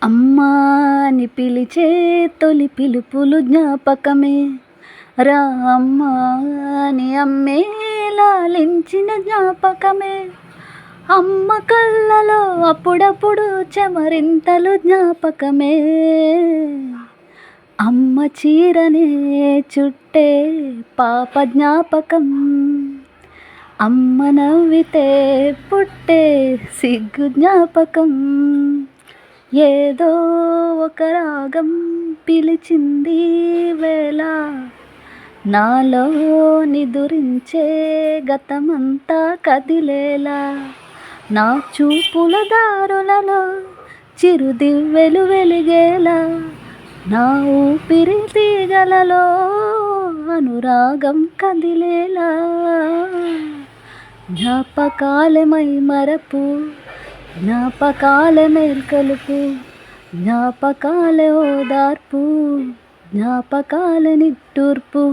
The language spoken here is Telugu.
అమ్మా అని పిలిచే తొలి పిలుపులు జ్ఞాపకమే, రా అమ్మా అని అమ్మే లాలించిన జ్ఞాపకమే, అమ్మ కళ్ళలో అప్పుడప్పుడు చెమరింతలు జ్ఞాపకమే, అమ్మ చీరనే చుట్టే పాప జ్ఞాపకం, అమ్మ నవ్వితే పుట్టే సిగ్గు జ్ఞాపకం, ఏదో ఒక రాగం పిలిచింది వేళ, నాలో నిదురించే గతమంతా కదిలేలా, నా చూపుల దారులలో చిరుదివ్వెలు వెలిగేలా, నా ఊపిరి తీగలలో అనురాగం కదిలేలా, జ్ఞాపకాలే మై మరపు, జ్ఞాపకాలే మేల్కొలుపు, జ్ఞాపకాలే ఓదార్పు, జ్ఞాపకాలే నిట్టూర్పు.